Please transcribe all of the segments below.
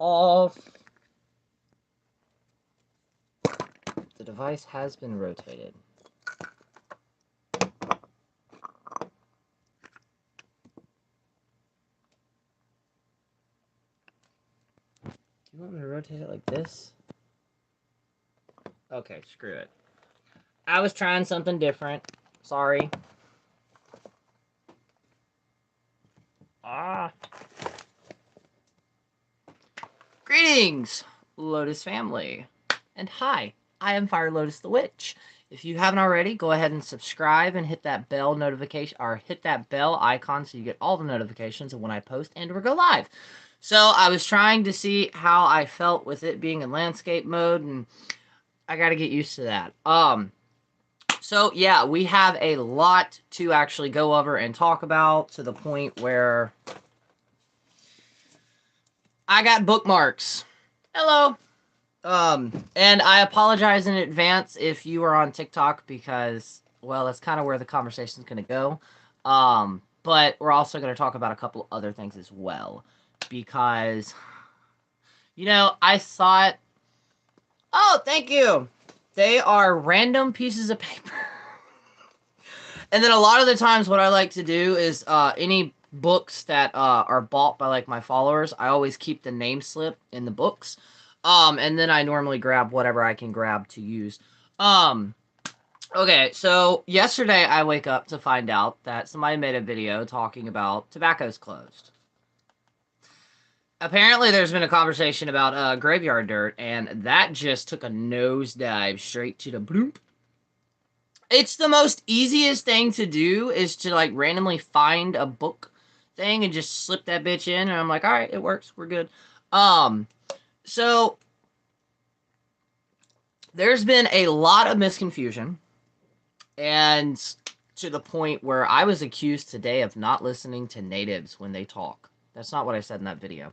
off. The device has been rotated. Do you want me to rotate it like this? Okay, screw it. I was trying something different. Sorry. Greetings, Lotus family. And hi, I am Fire Lotus the Witch. If you haven't already, go ahead and subscribe and hit that bell notification, or hit that bell icon so you get all the notifications of when I post and or go live. So I was trying to see how I felt with it being in landscape mode, and I got to get used to that. So yeah, we have a lot to actually go over and talk about, to the point where I got bookmarks. Hello. And I apologize in advance if you are on TikTok, because, well, that's kind of where the conversation is going to go. But we're also going to talk about a couple other things as well, because, you know, I thought, oh, thank you. They are random pieces of paper. And then a lot of the times what I like to do is, any books that are bought by, like, my followers, I always keep the name slip in the books. And then I normally grab whatever I can grab to use. Okay, so yesterday I wake up to find out that somebody made a video talking about tobacco's closed. Apparently there's been a conversation about graveyard dirt, and that just took a nosedive straight to the bloop. It's the most easiest thing to do, is to, like, randomly find a book thing and just slip that bitch in, and I'm like, alright, it works, we're good. So there's been a lot of misconfusion, and to the point where I was accused today of not listening to natives when they talk. That's not what I said in that video.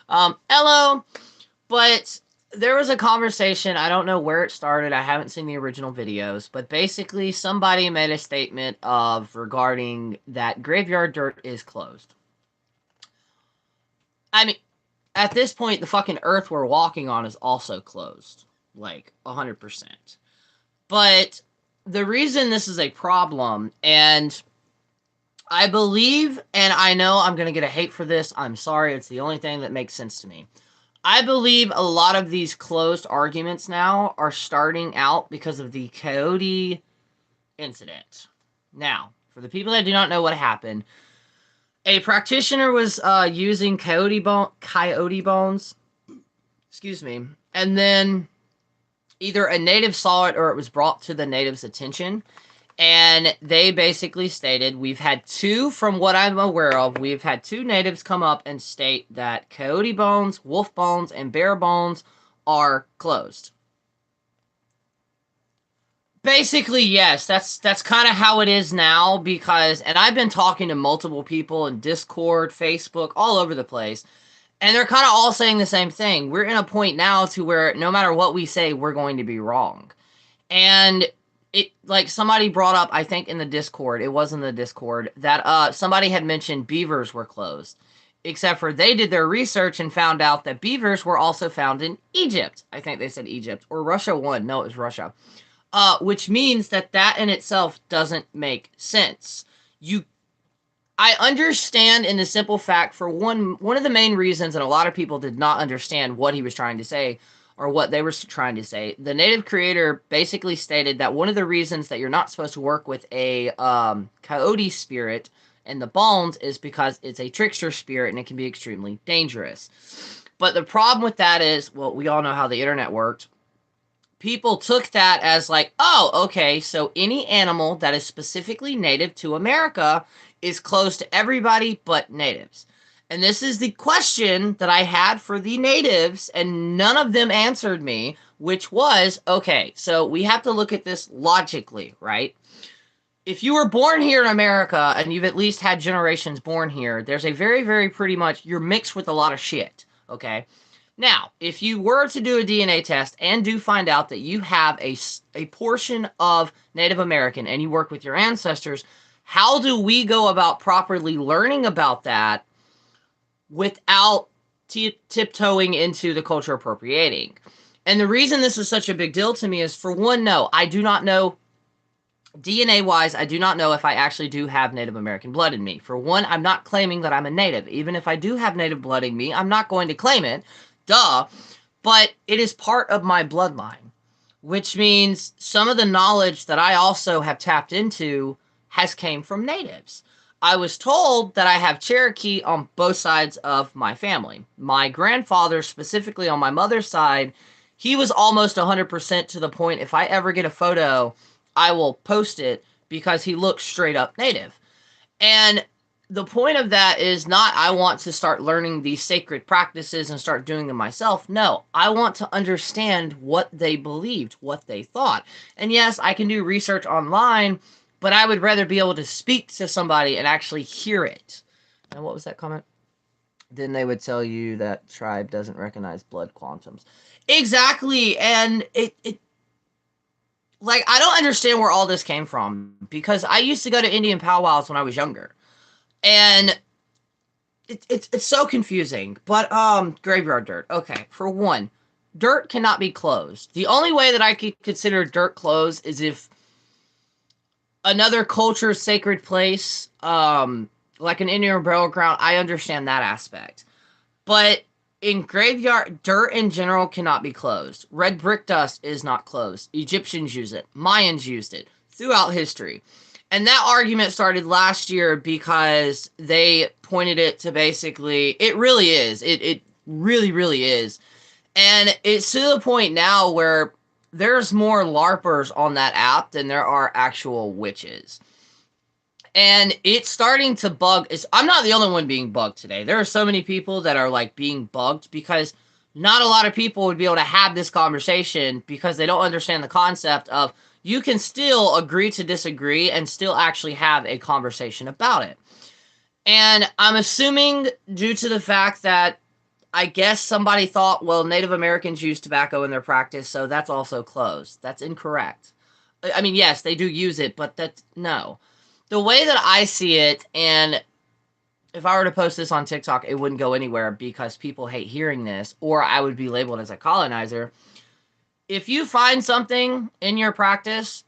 Hello, but there was a conversation. I don't know where it started. I haven't seen the original videos, but basically somebody made a statement regarding that graveyard dirt is closed. I mean, at this point, the fucking earth we're walking on is also closed. Like, 100%. But the reason this is a problem, and I believe, and I know I'm going to get a hate for this, I'm sorry, it's the only thing that makes sense to me. I believe a lot of these closed arguments now are starting out because of the coyote incident. Now, for the people that do not know what happened, a practitioner was using coyote bones, excuse me, and then either a native saw it or it was brought to the native's attention, and they basically stated, we've had two, from what I'm aware of, we've had two natives come up and state that coyote bones, wolf bones, and bear bones are closed. Basically, yes, that's kind of how it is now, because, and I've been talking to multiple people in Discord, Facebook, all over the place, and they're kind of all saying the same thing. We're in a point now to where no matter what we say, we're going to be wrong. And it, like, somebody brought up, I think in the Discord, it was in the Discord, that somebody had mentioned beavers were closed. Except for they did their research and found out that beavers were also found in Egypt. I think they said Egypt. Or Russia won. No, it was Russia. Which means that in itself doesn't make sense. I understand in the simple fact, for one of the main reasons, and a lot of people did not understand what he was trying to say, or what they were trying to say. The native creator basically stated that one of the reasons that you're not supposed to work with a coyote spirit and the bones is because it's a trickster spirit and it can be extremely dangerous. But the problem with that is, well, we all know how the internet worked. People took that as like, oh, okay, so any animal that is specifically native to America is closed to everybody but natives. And this is the question that I had for the natives, and none of them answered me, which was, okay, so we have to look at this logically, right? If you were born here in America, and you've at least had generations born here, there's a very, very pretty much, you're mixed with a lot of shit, okay? Now, if you were to do a DNA test and do find out that you have a portion of Native American and you work with your ancestors, how do we go about properly learning about that without tiptoeing into the culture appropriating. And the reason this is such a big deal to me is, for one, no, I do not know, DNA-wise, I do not know if I actually do have Native American blood in me. For one, I'm not claiming that I'm a Native. Even if I do have Native blood in me, I'm not going to claim it. Duh. But it is part of my bloodline, which means some of the knowledge that I also have tapped into has came from Natives. I was told that I have Cherokee on both sides of my family. My grandfather, specifically on my mother's side, he was almost 100% to the point, if I ever get a photo, I will post it because he looks straight up Native. And the point of that is not I want to start learning these sacred practices and start doing them myself. No, I want to understand what they believed, what they thought. And yes, I can do research online, but I would rather be able to speak to somebody and actually hear it. And what was that comment? Then they would tell you that tribe doesn't recognize blood quantums. Exactly. And it like, I don't understand where all this came from, because I used to go to Indian powwows when I was younger. And it's so confusing. But graveyard dirt. Okay, for one, dirt cannot be closed. The only way that I could consider dirt closed is if another culture's sacred place, like an Indian burial ground, I understand that aspect. But in graveyard, dirt in general cannot be closed. Red brick dust is not closed. Egyptians use it. Mayans used it throughout history. And that argument started last year because they pointed it to basically, it really is. It really, really is. And it's to the point now where there's more LARPers on that app than there are actual witches. And it's starting to bug. I'm not the only one being bugged today. There are so many people that are like being bugged because not a lot of people would be able to have this conversation because they don't understand the concept of you can still agree to disagree and still actually have a conversation about it. And I'm assuming due to the fact that I guess somebody thought, well, Native Americans use tobacco in their practice, so that's also closed. That's incorrect. I mean, yes, they do use it, but no. The way that I see it, and if I were to post this on TikTok, it wouldn't go anywhere because people hate hearing this, or I would be labeled as a colonizer. If you find something in your practice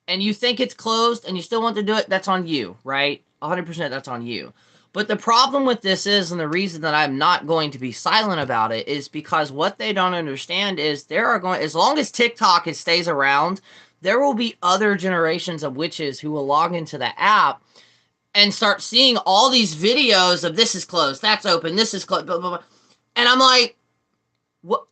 and you think it's closed and you still want to do it, that's on you, right? 100% that's on you. But the problem with this is, and the reason that I'm not going to be silent about it, is because what they don't understand is as long as TikTok stays around, there will be other generations of witches who will log into the app and start seeing all these videos of this is closed, that's open, this is closed, blah, blah, blah. And I'm like,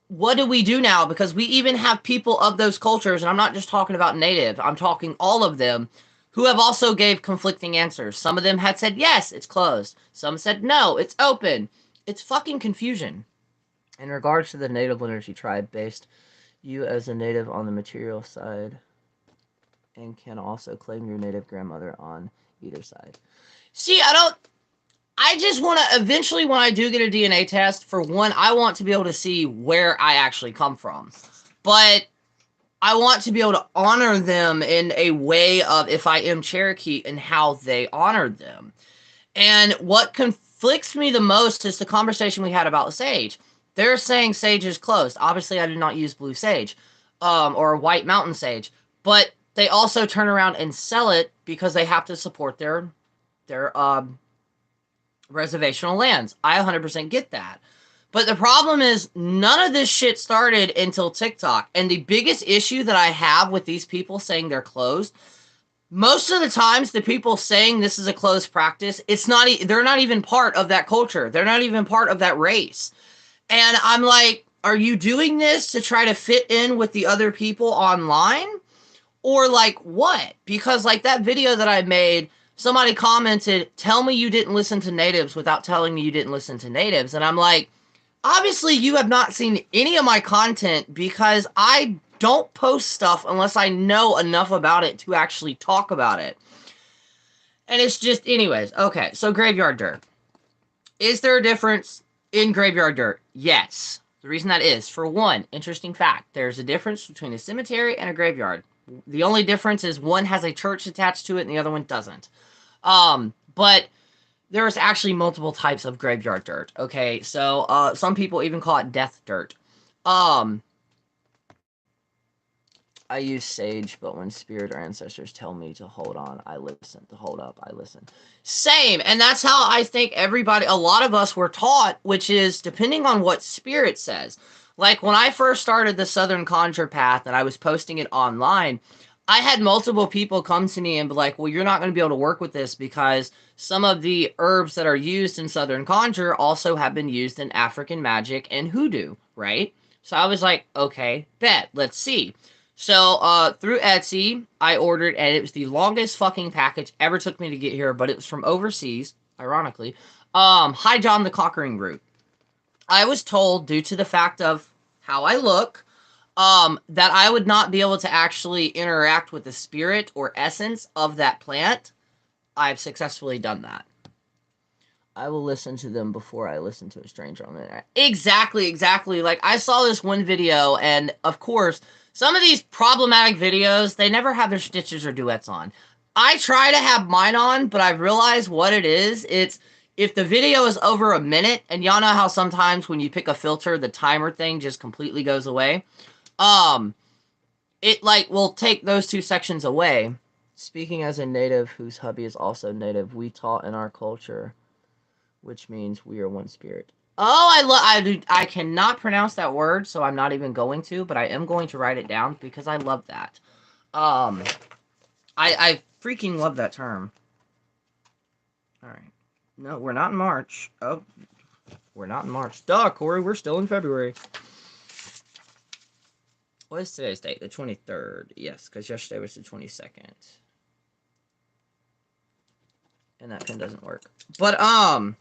what do we do now? Because we even have people of those cultures, and I'm not just talking about Native, I'm talking all of them, who have also gave conflicting answers. Some of them had said, yes, it's closed. Some said, no, it's open. It's fucking confusion. In regards to the Native Liturgy tribe, based you as a Native on the material side and can also claim your Native grandmother on either side. See, I just want to, eventually when I do get a DNA test, for one, I want to be able to see where I actually come from. But I want to be able to honor them in a way of, if I am Cherokee, and how they honored them. And what conflicts me the most is the conversation we had about sage. They're saying sage is closed. Obviously, I did not use blue sage or white mountain sage. But they also turn around and sell it because they have to support their reservational lands. I 100% get that. But the problem is none of this shit started until TikTok. And the biggest issue that I have with these people saying they're closed, most of the times the people saying this is a closed practice, they're not even part of that culture. They're not even part of that race. And I'm like, are you doing this to try to fit in with the other people online? Or like what? Because like that video that I made, somebody commented, tell me you didn't listen to Natives without telling me you didn't listen to Natives. And I'm like, obviously you have not seen any of my content because I don't post stuff unless I know enough about it to actually talk about it. And it's just, anyways, okay, so graveyard dirt. Is there a difference in graveyard dirt? Yes. The reason that is, for one, interesting fact, there's a difference between a cemetery and a graveyard. The only difference is one has a church attached to it and the other one doesn't. But there's actually multiple types of graveyard dirt. Okay, so some people even call it death dirt. Um, I use sage, but when spirit or ancestors tell me to hold on, I listen. To hold up, I listen. Same, and that's how I think everybody, a lot of us were taught, which is depending on what spirit says. Like when I first started the Southern Conjure Path and I was posting it online, I had multiple people come to me and be like, well, you're not going to be able to work with this because some of the herbs that are used in Southern Conjure also have been used in African magic and hoodoo, right? So I was like, okay, bet, let's see. So, through Etsy, I ordered, and it was the longest fucking package ever took me to get here, but it was from overseas, ironically. Hi John the Cockering Root. I was told, due to the fact of how I look, that I would not be able to actually interact with the spirit or essence of that plant. I've successfully done that. I will listen to them before I listen to a stranger on the internet. Exactly, exactly. Like, I saw this one video, and of course, some of these problematic videos, they never have their stitches or duets on. I try to have mine on, but I've realized what it is. It's if the video is over a minute, and y'all know how sometimes when you pick a filter, the timer thing just completely goes away. It, like, will take those two sections away. Speaking as a native whose hubby is also native, we taught in our culture, which means we are one spirit. Oh, I cannot pronounce that word, so I'm not even going to, but I am going to write it down because I love that. Um, I freaking love that term. All right. No, we're not in March. Oh, we're not in March. Duh, Corey, we're still in February. What is today's date? The 23rd. Yes, because yesterday was the 22nd. And that pen doesn't work. But, hold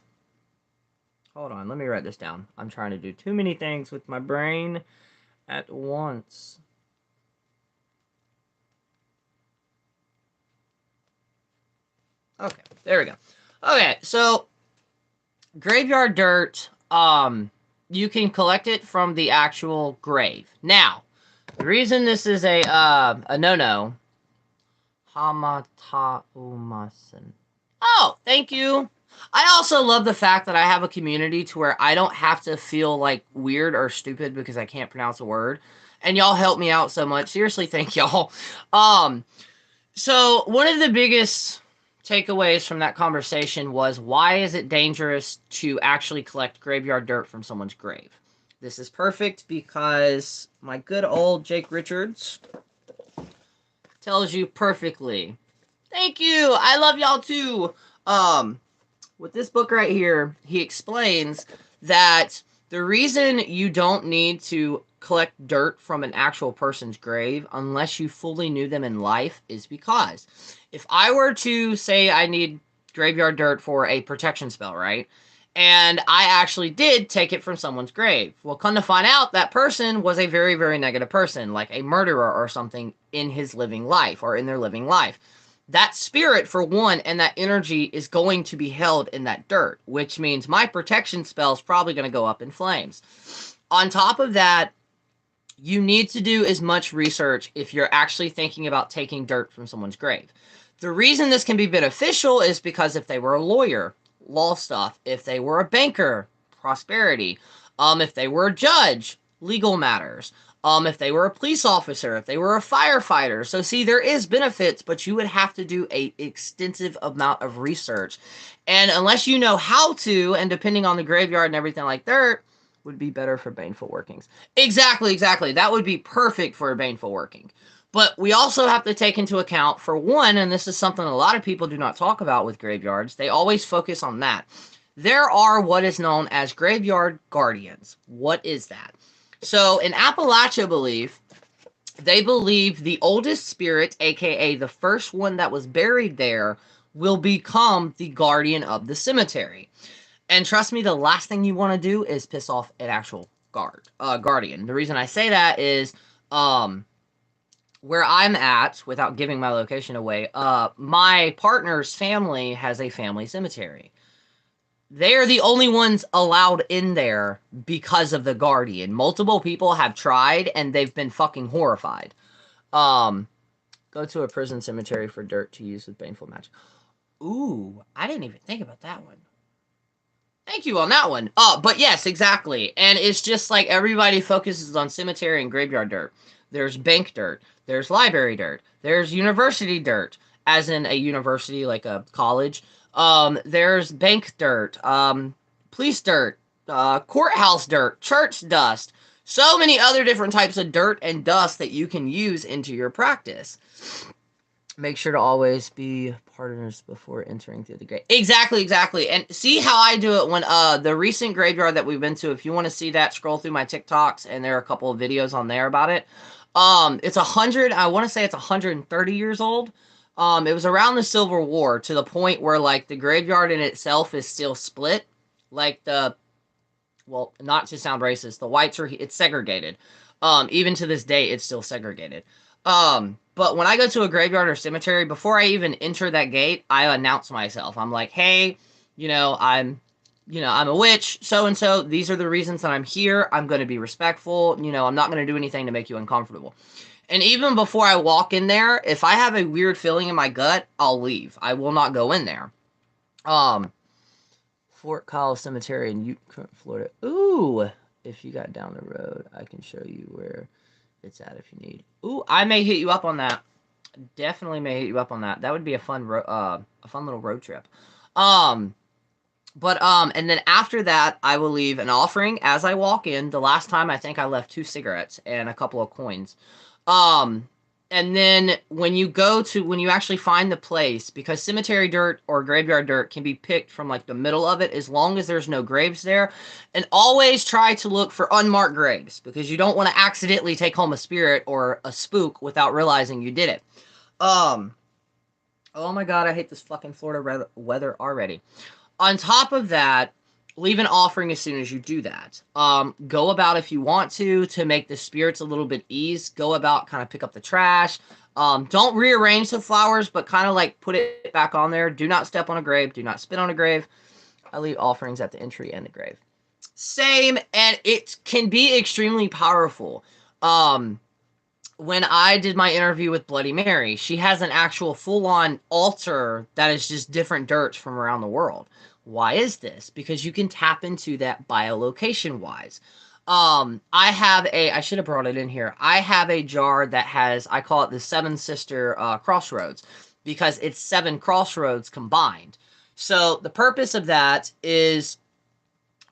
on, let me write this down. I'm trying to do too many things with my brain at once. Okay, there we go. Okay, so graveyard dirt, you can collect it from the actual grave. Now, the reason this is a no-no, Hamata Umasen. Oh, thank you. I also love the fact that I have a community to where I don't have to feel like weird or stupid because I can't pronounce a word. And y'all help me out so much. Seriously, thank y'all. So one of the biggest takeaways from that conversation was, why is it dangerous to actually collect graveyard dirt from someone's grave? This is perfect because my good old Jake Richards tells you perfectly. Thank you. I love y'all too. With this book right here, he explains that the reason you don't need to collect dirt from an actual person's grave unless you fully knew them in life is because if I were to say I need graveyard dirt for a protection spell, right? And I actually did take it from someone's grave. Well, come to find out, that person was a very, very negative person, like a murderer or something in his living life or in their living life. That spirit, for one, and that energy is going to be held in that dirt, which means my protection spell is probably going to go up in flames. On top of that, you need to do as much research if you're actually thinking about taking dirt from someone's grave. The reason this can be beneficial is because if they were a lawyer, law stuff. If they were a banker, prosperity. If they were a judge, legal matters. If they were a police officer, if they were a firefighter. So see, there is benefits, but you would have to do a extensive amount of research. And unless you know how to, and depending on the graveyard and everything like that, would be better for baneful workings. Exactly, exactly. That would be perfect for a baneful working. But we also have to take into account, for one, and this is something a lot of people do not talk about with graveyards, they always focus on that. There are what is known as graveyard guardians. What is that? So in Appalachia belief, they believe the oldest spirit, aka the first one that was buried there, will become the guardian of the cemetery. And trust me, the last thing you want to do is piss off an actual guardian. The reason I say that is, where I'm at, without giving my location away, my partner's family has a family cemetery. They're the only ones allowed in there because of the guardian. Multiple people have tried, and they've been fucking horrified. Go to a prison cemetery for dirt to use with baneful magic. Ooh, I didn't even think about that one. Thank you on that one. But yes, exactly. And it's just like everybody focuses on cemetery and graveyard dirt. There's bank dirt. There's library dirt. There's university dirt, as in a university, like a college. There's bank dirt, police dirt, courthouse dirt, church dust. So many other different types of dirt and dust that you can use into your practice. Make sure to always be partners before entering through the gate. Exactly, exactly. And see how I do it when the recent graveyard that we've been to, if you want to see that, scroll through my TikToks and there are a couple of videos on there about it. It's 100, I want to say it's 130 years old. It was around the Civil War to the point where like the graveyard in itself is still split. Like well, not to sound racist, the whites are, it's segregated. Even to this day, it's still segregated. But when I go to a graveyard or cemetery, before I even enter that gate, I announce myself. I'm like, hey, I'm a witch, so-and-so. These are the reasons that I'm here. I'm going to be respectful. I'm not going to do anything to make you uncomfortable. And even before I walk in there, if I have a weird feeling in my gut, I'll leave. I will not go in there. Fort Kyle Cemetery in Florida. Ooh, if you got down the road, I can show you where it's at if you need. Ooh, I may hit you up on that. Definitely may hit you up on that. That would be a fun little road trip. And then after that, I will leave an offering as I walk in. The last time I think I left 2 cigarettes and a couple of coins. And then when you actually find the place, because cemetery dirt or graveyard dirt can be picked from like the middle of it as long as there's no graves there. And always try to look for unmarked graves because you don't want to accidentally take home a spirit or a spook without realizing you did it. Oh my God, I hate this fucking Florida weather already. On top of that, leave an offering as soon as you do that. Go about if you want to make the spirits a little bit ease. Go about, kind of pick up the trash. Don't rearrange the flowers, but kind of like put it back on there. Do not step on a grave. Do not spit on a grave. I leave offerings at the entry and the grave. Same, and it can be extremely powerful. When I did my interview with Bloody Mary, she has an actual full-on altar that is just different dirt from around the world. Why is this? Because you can tap into that biolocation-wise. I should have brought it in here. I have a jar that has, I call it the 7 Sister Crossroads, because it's 7 crossroads combined. So the purpose of that is,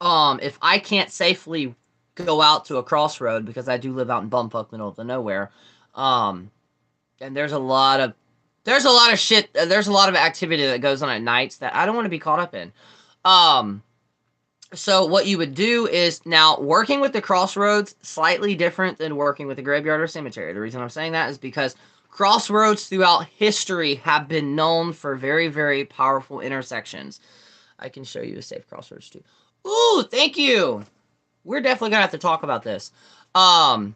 if I can't safely go out to a crossroad, because I do live out in bumfuck middle of the nowhere, and there's a lot of shit, there's a lot of activity that goes on at nights that I don't want to be caught up in. So what you would do is, now working with the crossroads, slightly different than working with the graveyard or cemetery. The reason I'm saying that is because crossroads throughout history have been known for very, very powerful intersections. I can show you a safe crossroads too. Ooh, thank you. We're definitely gonna have to talk about this. I'll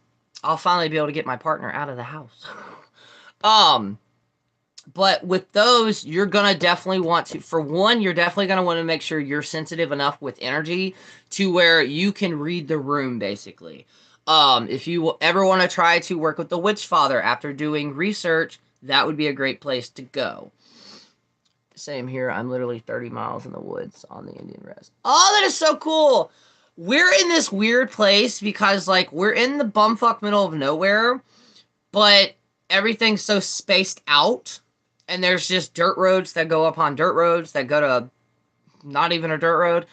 finally be able to get my partner out of the house. But with those, you're gonna definitely want to, for one, you're definitely gonna want to make sure you're sensitive enough with energy to where you can read the room, basically. If you ever want to try to work with the Witch Father after doing research, that would be a great place to go. Same here. I'm literally 30 miles in the woods on the Indian Res. Oh, that is so cool. We're in this weird place because, like, we're in the bumfuck middle of nowhere, but everything's so spaced out, and there's just dirt roads that go upon dirt roads that go to not even a dirt road.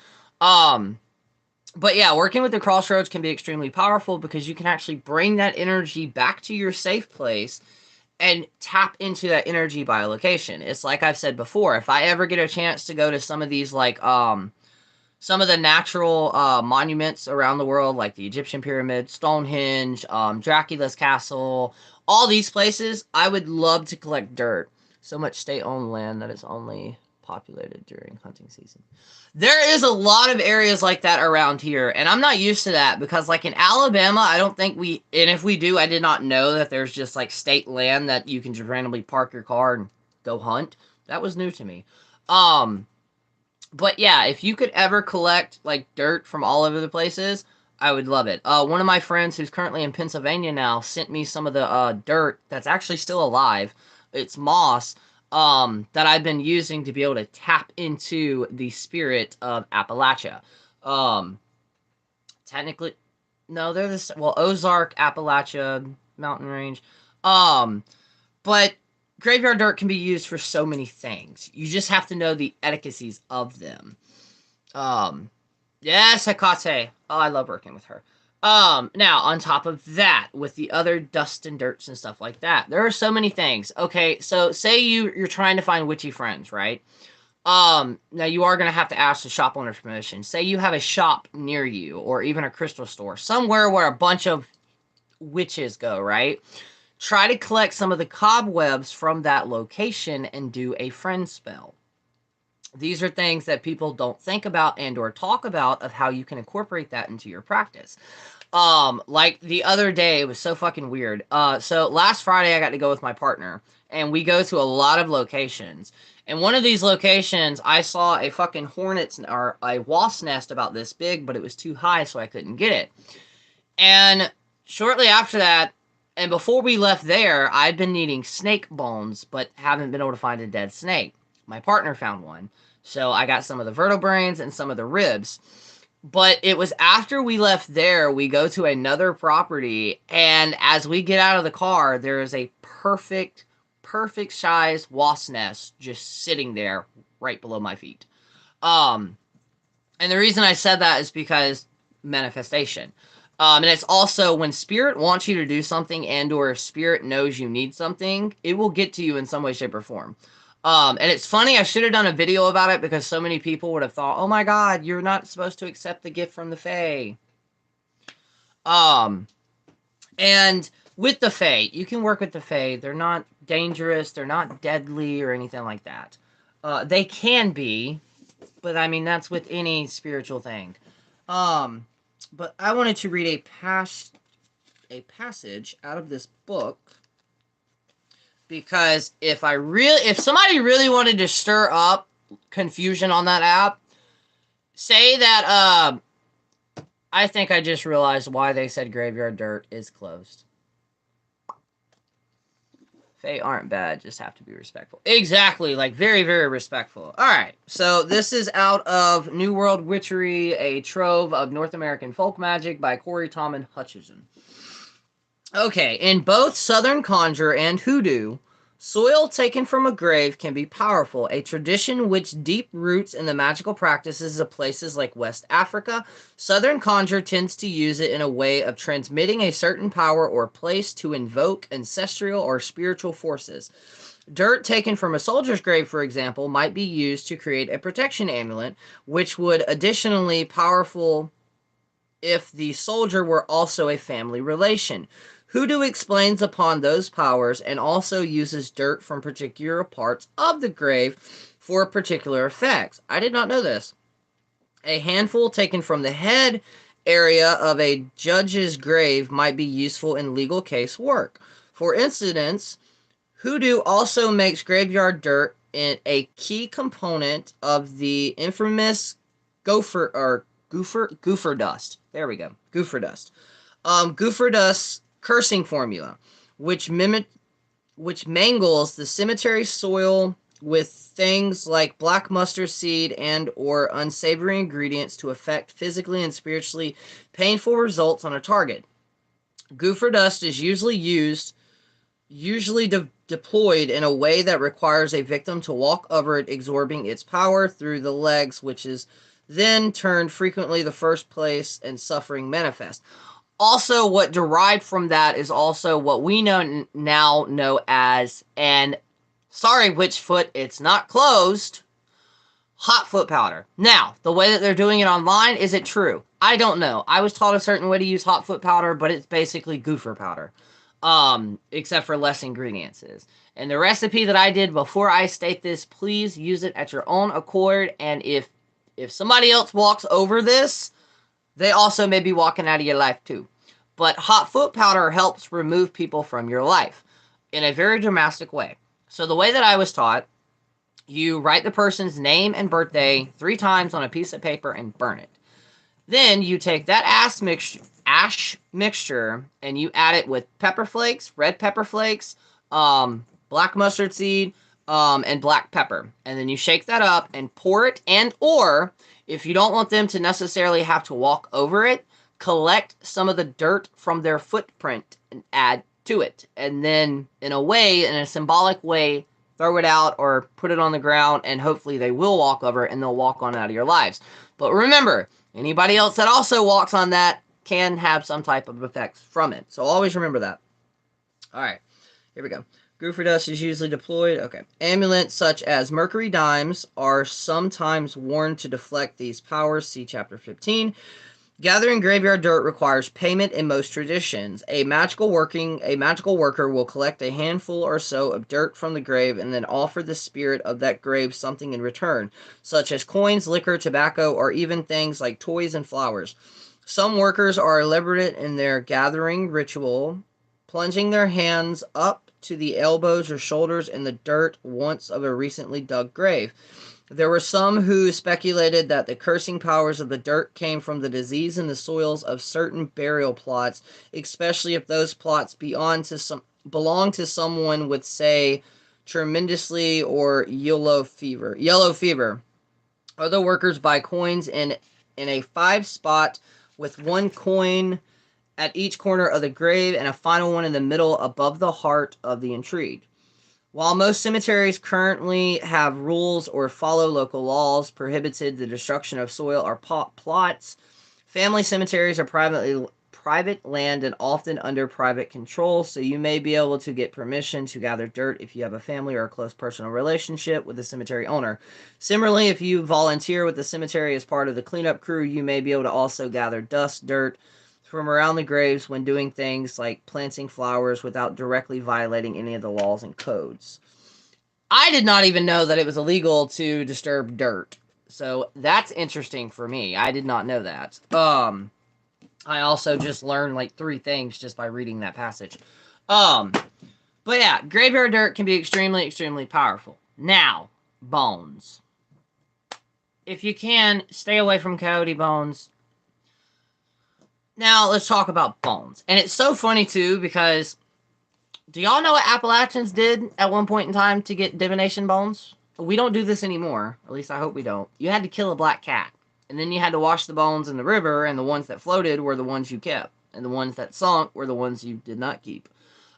But yeah, working with the crossroads can be extremely powerful because you can actually bring that energy back to your safe place and tap into that energy by location. It's like I've said before, if I ever get a chance to go to some of these, like, some of the natural monuments around the world, like the Egyptian pyramid, Stonehenge, Dracula's castle, all these places, I would love to collect dirt. So much state-owned land that is only populated during hunting season. There is a lot of areas like that around here, and I'm not used to that because, like, in Alabama, I don't think and if we do, I did not know that there's just, like, state land that you can just randomly park your car and go hunt. That was new to me. But yeah, if you could ever collect, like, dirt from all over the places, I would love it. One of my friends who's currently in Pennsylvania now sent me some of the dirt that's actually still alive. It's moss. that I've been using to be able to tap into the spirit of Appalachia. Um, technically, no, they're the well, Ozark, Appalachia, mountain range. But graveyard dirt can be used for so many things. You just have to know the etiquettes of them. Um, yes, Hekate. Oh, I love working with her. Now, on top of that, with the other dust and dirts and stuff like that, there are so many things. Okay, so say you're trying to find witchy friends, right? Now you are going to have to ask the shop owner's permission. Say you have a shop near you, or even a crystal store, somewhere where a bunch of witches go, right? Try to collect some of the cobwebs from that location and do a friend spell. These are things that people don't think about and or talk about of how you can incorporate that into your practice. Like the other day, it was so fucking weird. So last Friday I got to go with my partner, and we go to a lot of locations. And one of these locations, I saw a fucking hornet's or a wasp nest about this big, but it was too high, so I couldn't get it. And shortly after that, and before we left there, I'd been needing snake bones, but haven't been able to find a dead snake. My partner found one, so I got some of the vertebrae and some of the ribs. But it was after we left there, we go to another property, and as we get out of the car, there is a perfect size wasp nest just sitting there right below my feet. And the reason I said that is because manifestation. And it's also when spirit wants you to do something and or spirit knows you need something, it will get to you in some way, shape, or form. And it's funny, I should have done a video about it because so many people would have thought, oh my god, you're not supposed to accept the gift from the Fae. And with the Fae, you can work with the Fae. They're not dangerous, they're not deadly or anything like that. They can be, but I mean, that's with any spiritual thing. But I wanted to read a passage out of this book because if somebody really wanted to stir up confusion on that app, say that I think I just realized why they said graveyard dirt is closed. Fae aren't bad, just have to be respectful. Exactly, like very, very respectful. Alright, so this is out of New World Witchery, a trove of North American folk magic by Corey Tommen Hutchison. Okay, in both Southern Conjure and Hoodoo, soil taken from a grave can be powerful, a tradition which deep roots in the magical practices of places like West Africa. Southern Conjure tends to use it in a way of transmitting a certain power or place to invoke ancestral or spiritual forces. Dirt taken from a soldier's grave, for example, might be used to create a protection amulet, which would additionally powerful if the soldier were also a family relation. Hoodoo explains upon those powers and also uses dirt from particular parts of the grave for particular effects. I did not know this. A handful taken from the head area of a judge's grave might be useful in legal case work. For instance, Hoodoo also makes graveyard dirt a key component of the infamous gopher dust. There we go. Gopher dust. Gopher dust cursing formula, which mangles the cemetery soil with things like black mustard seed and or unsavory ingredients to affect physically and spiritually painful results on a target. Gopher dust is usually deployed in a way that requires a victim to walk over it, absorbing its power through the legs, which is then turned frequently the first place and suffering manifest. Also, what derived from that is also what we now know as, and sorry, Witchfoot, it's not closed, hot foot powder. Now, the way that they're doing it online, is it true? I don't know. I was taught a certain way to use hot foot powder, but it's basically gopher powder. Except for less ingredients. And the recipe that I did before I state this, please use it at your own accord, and if somebody else walks over this, they also may be walking out of your life too. But hot foot powder helps remove people from your life in a very dramatic way. So the way that I was taught, you write the person's name and birthday 3 times on a piece of paper and burn it. Then you take that ash mixture and you add it with pepper flakes, red pepper flakes, black mustard seed, and black pepper. And then you shake that up and pour it, and or if you don't want them to necessarily have to walk over it, collect some of the dirt from their footprint and add to it. And then in a symbolic way, throw it out or put it on the ground, and hopefully they will walk over it and they'll walk on out of your lives. But remember, anybody else that also walks on that can have some type of effects from it. So always remember that. All right, here we go. Goofer dust is usually deployed. Okay. Amulets such as mercury dimes are sometimes worn to deflect these powers. See Chapter 15. Gathering graveyard dirt requires payment in most traditions. A magical worker will collect a handful or so of dirt from the grave and then offer the spirit of that grave something in return, such as coins, liquor, tobacco, or even things like toys and flowers. Some workers are elaborate in their gathering ritual, plunging their hands up to the elbows or shoulders in the dirt once of a recently dug grave. There were some who speculated that the cursing powers of the dirt came from the disease in the soils of certain burial plots, especially if those plots belong to someone with, say, tremendously or yellow fever. Other workers buy coins in a 5 spot with 1 coin at each corner of the grave and a final one in the middle above the heart of the intrigued. While most cemeteries currently have rules or follow local laws prohibited the destruction of soil or plots, family cemeteries are private land and often under private control, so you may be able to get permission to gather dirt if you have a family or a close personal relationship with the cemetery owner. Similarly, if you volunteer with the cemetery as part of the cleanup crew, you may be able to also gather dirt from around the graves when doing things like planting flowers without directly violating any of the laws and codes. I did not even know that it was illegal to disturb dirt. So that's interesting for me. I did not know that. I also just learned like 3 things just by reading that passage. But yeah, graveyard dirt can be extremely, extremely powerful. Now, bones. If you can, stay away from coyote bones. Now, let's talk about bones. And it's so funny, too, because do y'all know what Appalachians did at one point in time to get divination bones? We don't do this anymore. At least I hope we don't. You had to kill a black cat. And then you had to wash the bones in the river, and the ones that floated were the ones you kept. And the ones that sunk were the ones you did not keep.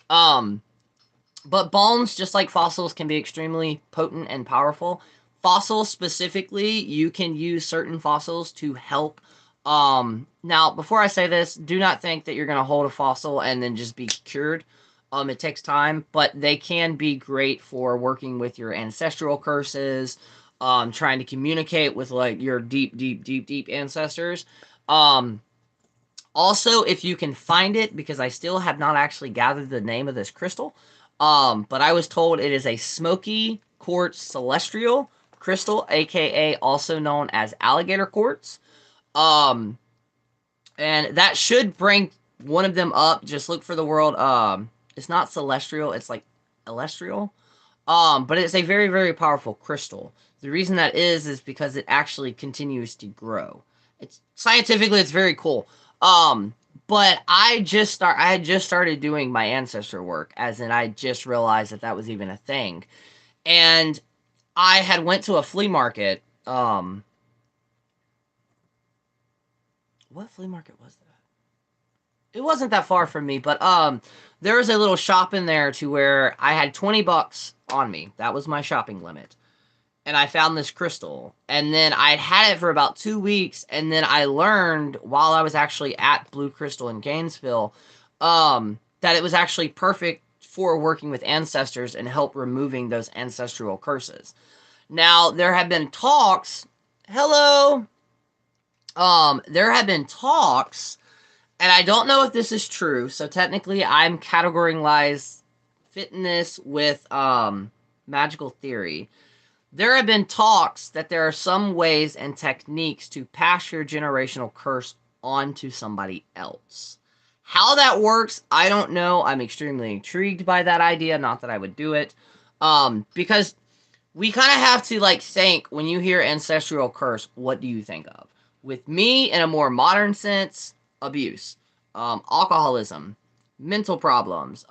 But bones, just like fossils, can be extremely potent and powerful. Fossils specifically, you can use certain fossils to help. Now, before I say this, do not think that you're going to hold a fossil and then just be cured. It takes time, but they can be great for working with your ancestral curses, trying to communicate with like your deep ancestors. Also, if you can find it, because I still have not actually gathered the name of this crystal, but I was told it is a Smoky quartz celestial crystal, aka also known as alligator quartz. And that should bring one of them up. Just look for the word. It's not celestial, it's like celestial. But it's a very, very powerful crystal. The reason that is because it actually continues to grow. It's scientifically, it's very cool. But I had just started doing my ancestor work, as in I just realized that was even a thing. And I had went to a flea market. What flea market was that? It wasn't that far from me, but there was a little shop in there to where I had $20 on me. That was my shopping limit. And I found this crystal. And then I'd had it for about 2 weeks, and then I learned while I was actually at Blue Crystal in Gainesville, that it was actually perfect for working with ancestors and help removing those ancestral curses. Now, there have been talks. Hello. There have been talks, and I don't know if this is true, so technically I'm categorizing fitness with magical theory. There have been talks that there are some ways and techniques to pass your generational curse on to somebody else. How that works, I don't know. I'm extremely intrigued by that idea. Not that I would do it. Because we kind of have to like think, when you hear ancestral curse, what do you think of? With me, in a more modern sense, abuse, alcoholism, mental problems,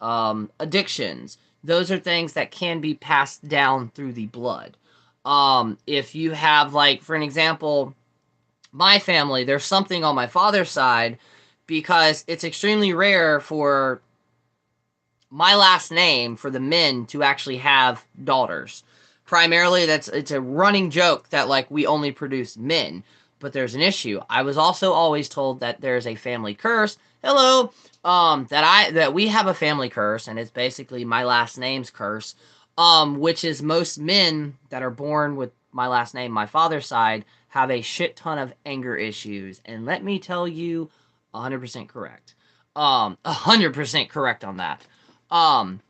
addictions, those are things that can be passed down through the blood. If you have, like, for an example, my family, there's something on my father's side because it's extremely rare for my last name for the men to actually have daughters. Primarily, it's a running joke that, like, we only produce men, but there's an issue. I was also always told that there's a family curse. Hello, that we have a family curse, and it's basically my last name's curse, which is most men that are born with my last name, my father's side, have a shit ton of anger issues, and let me tell you, 100% correct. 100% correct on that. Um,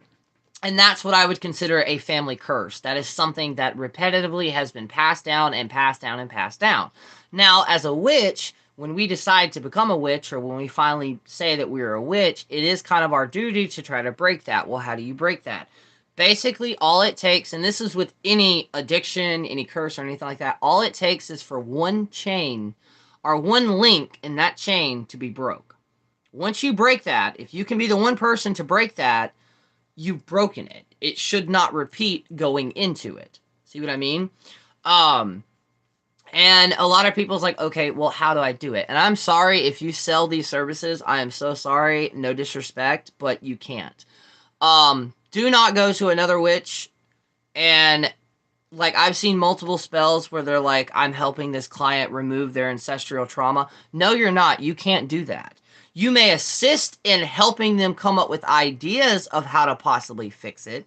and that's what I would consider a family curse. That is something that repetitively has been passed down and passed down and passed down. Now, as a witch, when we decide to become a witch, or when we finally say that we're a witch, it is kind of our duty to try to break that. Well, how do you break that? Basically, all it takes, and this is with any addiction, any curse, or anything like that, all it takes is for one chain, or one link in that chain to be broke. Once you break that, if you can be the one person to break that, you've broken it. It should not repeat going into it. See what I mean? And a lot of people's like, okay, well, how do I do it? And I'm sorry if you sell these services. I am so sorry. No disrespect, but you can't. Do not go to another witch and, like, I've seen multiple spells where they're like, I'm helping this client remove their ancestral trauma. No, you're not. You can't do that. You may assist in helping them come up with ideas of how to possibly fix it,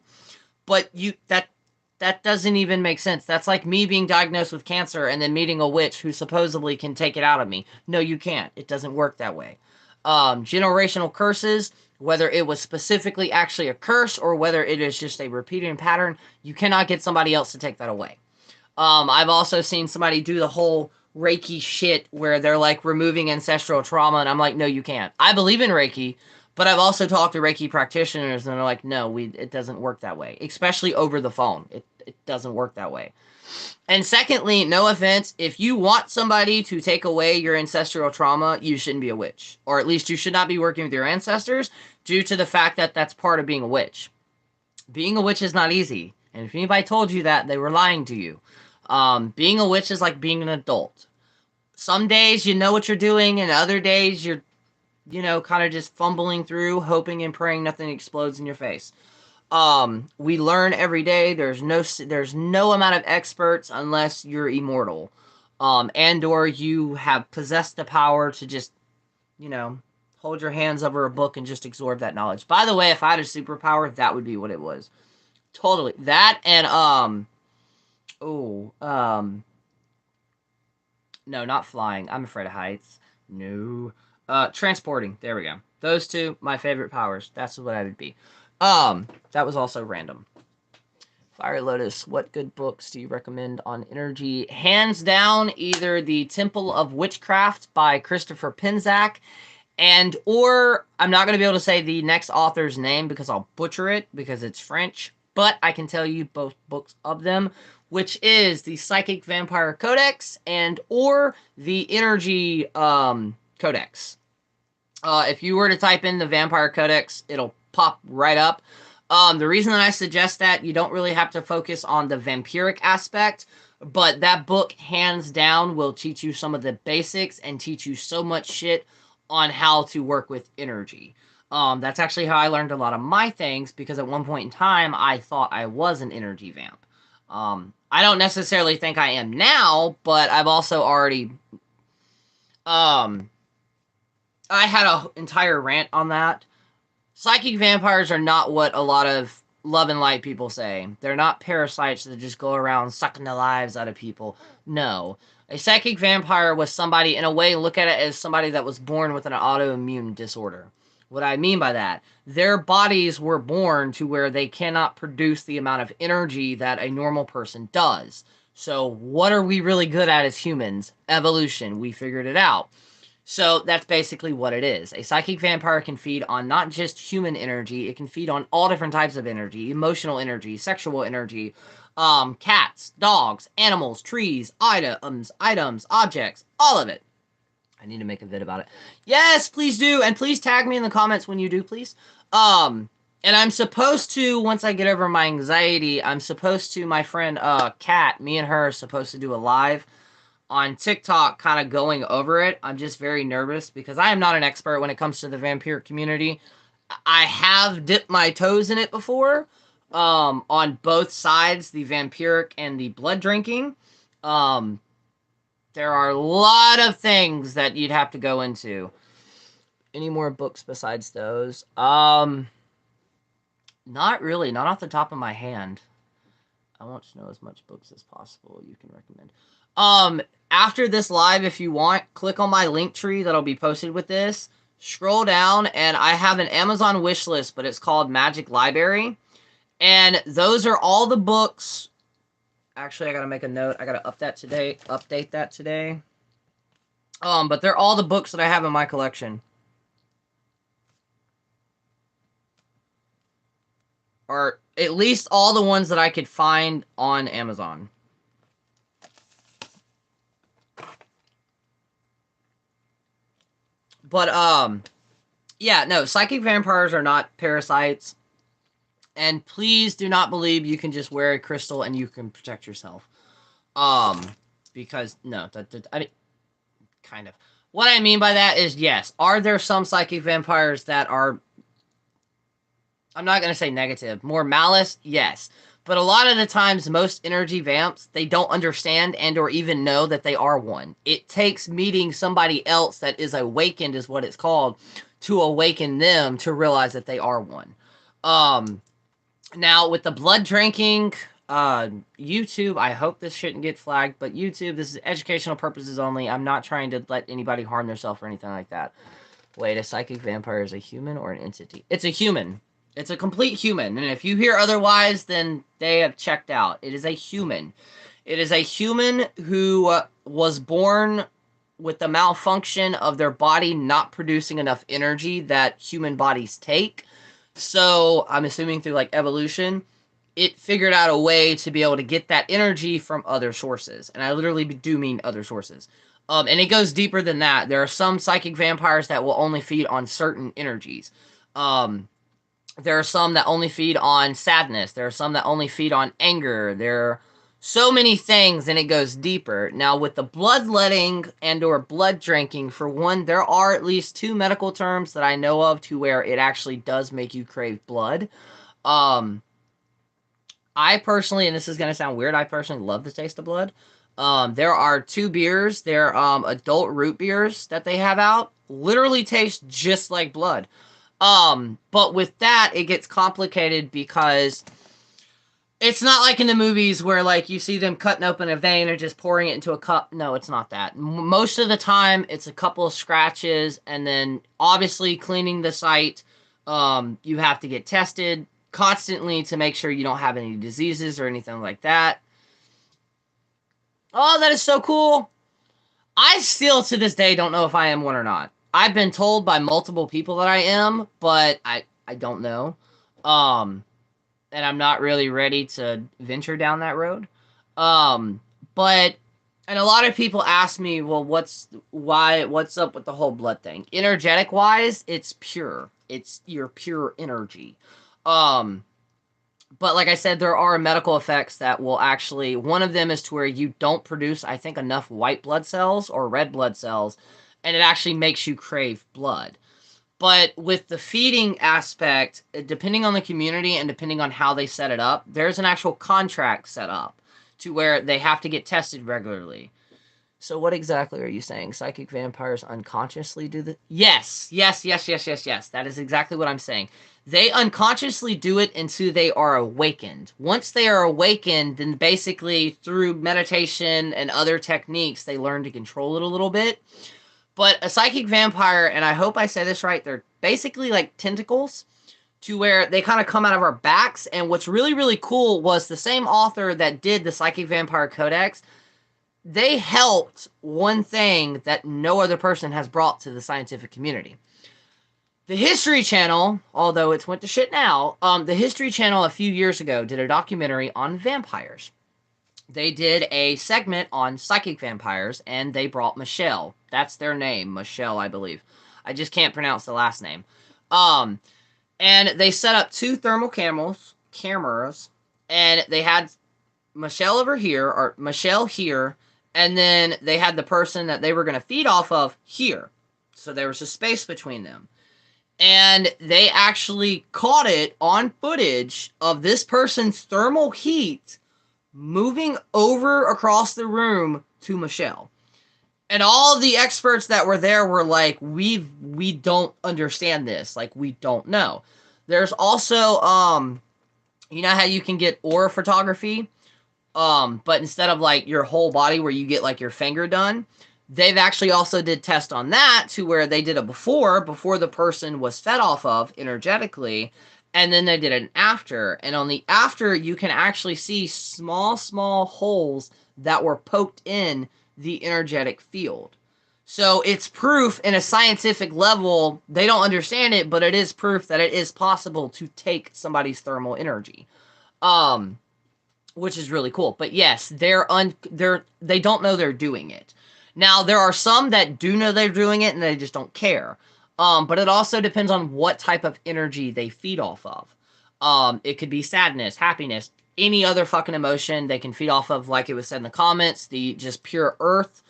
but that doesn't even make sense. That's like me being diagnosed with cancer and then meeting a witch who supposedly can take it out of me. No, you can't. It doesn't work that way. Generational curses, whether it was specifically actually a curse or whether it is just a repeating pattern, you cannot get somebody else to take that away. I've also seen somebody do the whole Reiki shit where they're like removing ancestral trauma, and I'm like, no, you can't. I believe in Reiki, but I've also talked to Reiki practitioners, and they're like, no, it doesn't work that way, especially over the phone. It doesn't work that way. And secondly, no offense, if you want somebody to take away your ancestral trauma, you shouldn't be a witch. Or at least you should not be working with your ancestors due to the fact that that's part of being a witch. Being a witch is not easy. And if anybody told you that, they were lying to you. Being a witch is like being an adult. Some days you know what you're doing, and other days you're, kind of just fumbling through, hoping and praying nothing explodes in your face. We learn every day. There's no amount of experts unless you're immortal. And or you have possessed the power to just, hold your hands over a book and just absorb that knowledge. By the way, if I had a superpower, that would be what it was. Totally. That and, no, not flying. I'm afraid of heights. No. Transporting. There we go. Those two, my favorite powers. That's what I would be. That was also random. Fire Lotus, what good books do you recommend on energy? Hands down, either The Temple of Witchcraft by Christopher Penczak, or I'm not going to be able to say the next author's name because I'll butcher it because it's French, but I can tell you both books of them, which is the Psychic Vampire Codex or the Energy Codex. If you were to type in the Vampire Codex, it'll pop right up. The reason that I suggest that, you don't really have to focus on the vampiric aspect, but that book, hands down, will teach you some of the basics and teach you so much shit on how to work with energy. That's actually how I learned a lot of my things, because at one point in time, I thought I was an energy vamp. I don't necessarily think I am now, but I've also already... I had an entire rant on that. Psychic vampires are not what a lot of love and light people say. They're not parasites that just go around sucking the lives out of people. No. A psychic vampire was somebody, in a way, look at it as somebody that was born with an autoimmune disorder. What I mean by that, their bodies were born to where they cannot produce the amount of energy that a normal person does. So what are we really good at as humans? Evolution. We figured it out. So that's basically what it is. A psychic vampire can feed on not just human energy, it can feed on all different types of energy, emotional energy, sexual energy, cats, dogs, animals, trees, items, objects, all of it. I need to make a vid about it. Yes, please do, and please tag me in the comments when you do, please. And I'm supposed to, once I get over my anxiety, I'm supposed to, my friend Kat, me and her are supposed to do a live on TikTok kind of going over it. I'm just very nervous because I am not an expert when it comes to the vampire community. I have dipped my toes in it before, on both sides, the vampiric and the blood drinking. Um, there are a lot of things that you'd have to go into. Any more books besides those? Not really, not off the top of my hand. I want to know as much books as possible you can recommend. After this live, if you want, click on my link tree that'll be posted with this. Scroll down, and I have an Amazon wish list, but it's called Magic Library. And those are all the books. Actually, I gotta make a note. I gotta update that today. But they're all the books that I have in my collection. Or at least all the ones that I could find on Amazon. But, yeah, no, psychic vampires are not parasites. And please do not believe you can just wear a crystal and you can protect yourself. Because, no, I mean, kind of. What I mean by that is, yes, are there some psychic vampires that are, I'm not going to say negative, more malice? Yes. But a lot of the times, most energy vamps, they don't understand and or even know that they are one. It takes meeting somebody else that is awakened, is what it's called, to awaken them to realize that they are one. Now, with the blood drinking, YouTube, I hope this shouldn't get flagged, but YouTube, this is educational purposes only. I'm not trying to let anybody harm themselves or anything like that. Wait, a psychic vampire is a human or an entity? It's a human. It's a complete human. And if you hear otherwise, then they have checked out. It is a human. It is a human who was born with the malfunction of their body not producing enough energy that human bodies take. So I'm assuming through like evolution, it figured out a way to be able to get that energy from other sources. And I literally do mean other sources. And it goes deeper than that. There are some psychic vampires that will only feed on certain energies. There are some that only feed on sadness. There are some that only feed on anger. There are so many things, and it goes deeper. Now, with the bloodletting and or blood drinking, for one, there are at least 2 medical terms that I know of to where it actually does make you crave blood. I personally, and this is going to sound weird, I personally love the taste of blood. There are 2 beers. They're adult root beers that they have out. Literally taste just like blood. But with that, it gets complicated because it's not like in the movies where, like, you see them cutting open a vein or just pouring it into a cup. No, it's not that. Most of the time, it's a couple of scratches, and then, obviously, cleaning the site. You have to get tested constantly to make sure you don't have any diseases or anything like that. Oh, that is so cool. I still, to this day, don't know if I am one or not. I've been told by multiple people that I am, but I don't know. And I'm not really ready to venture down that road. But, and a lot of people ask me, well, what's up with the whole blood thing? Energetic wise, it's pure. It's your pure energy. But like I said, there are medical effects that will actually, one of them is to where you don't produce, I think, enough white blood cells or red blood cells, and it actually makes you crave blood. But with the feeding aspect, depending on the community and depending on how they set it up, there's an actual contract set up to where they have to get tested regularly. So what exactly are you saying? Psychic vampires unconsciously do the... Yes. That is exactly what I'm saying. They unconsciously do it until they are awakened. Once they are awakened, then basically through meditation and other techniques, they learn to control it a little bit. But a psychic vampire, and I hope I say this right, they're basically like tentacles to where they kind of come out of our backs. And what's really, really cool was the same author that did the Psychic Vampire Codex. They helped one thing that no other person has brought to the scientific community. The History Channel, although it's went to shit now, the History Channel a few years ago did a documentary on vampires. They did a segment on psychic vampires, and they brought Michelle. That's their name, Michelle, I believe. I just can't pronounce the last name. And they set up 2 thermal cameras, and they had Michelle over here, or Michelle here, and then they had the person that they were going to feed off of here. So there was a space between them. And they actually caught it on footage of this person's thermal heat moving over across the room to Michelle. And all the experts that were there were like, we don't understand this. Like, we don't know. There's also, you know how you can get aura photography? But instead of like your whole body where you get like your finger done, they've actually also did test on that to where they did a before the person was fed off of energetically, and then they did an after. And on the after, you can actually see small holes that were poked in the energetic field. So it's proof in a scientific level. They don't understand it, but it is proof that it is possible to take somebody's thermal energy. Which is really cool. But yes, they don't know they're doing it. Now, there are some that do know they're doing it and they just don't care. But it also depends on what type of energy they feed off of. It could be sadness, happiness, any other fucking emotion they can feed off of, like it was said in the comments, the just pure earth,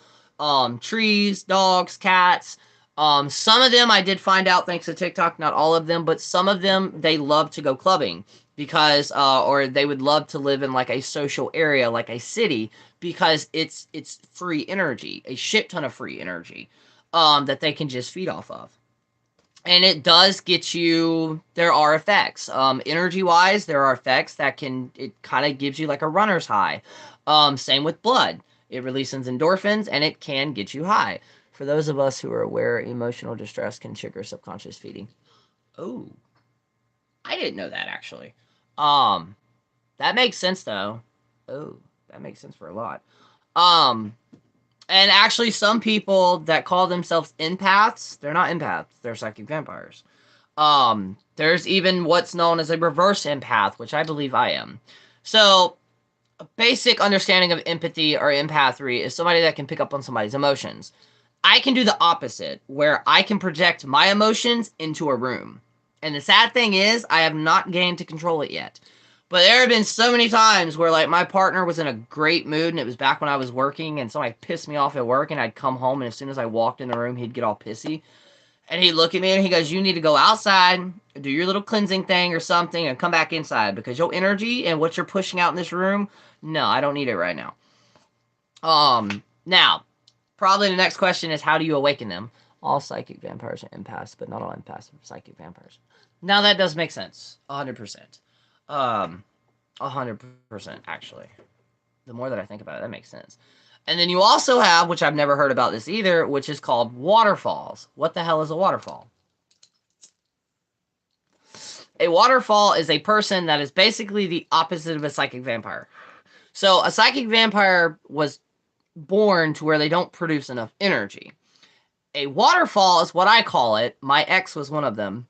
trees, dogs, cats. Some of them I did find out thanks to TikTok, not all of them, but some of them, they love to go clubbing because, or they would love to live in like a social area, like a city, because it's free energy, a shit ton of free energy, that they can just feed off of. And it does get you, there are effects. Energy-wise, there are effects that can, it kind of gives you like a runner's high. Same with blood. It releases endorphins, and it can get you high. For those of us who are aware, emotional distress can trigger subconscious feeding. Oh, I didn't know that, actually. That makes sense, though. Oh, that makes sense for a lot. And actually, some people that call themselves empaths, they're not empaths, they're psychic vampires. There's even what's known as a reverse empath, which I believe I am. So, a basic understanding of empathy or empathy is somebody that can pick up on somebody's emotions. I can do the opposite, where I can project my emotions into a room. And the sad thing is, I have not gained to control it yet. But there have been so many times where, like, my partner was in a great mood, and it was back when I was working, and somebody pissed me off at work, and I'd come home, and as soon as I walked in the room, he'd get all pissy. And he'd look at me, and he goes, you need to go outside, do your little cleansing thing or something, and come back inside, because your energy and what you're pushing out in this room, no, I don't need it right now. Now, probably the next question is, how do you awaken them? All psychic vampires are empaths, but not all empaths are psychic vampires. Now, that does make sense, 100%. 100%, actually. The more that I think about it, that makes sense. And then you also have, which I've never heard about this either, which is called waterfalls. What the hell is a waterfall? A waterfall is a person that is basically the opposite of a psychic vampire. So a psychic vampire was born to where they don't produce enough energy. A waterfall is what I call it. My ex was one of them.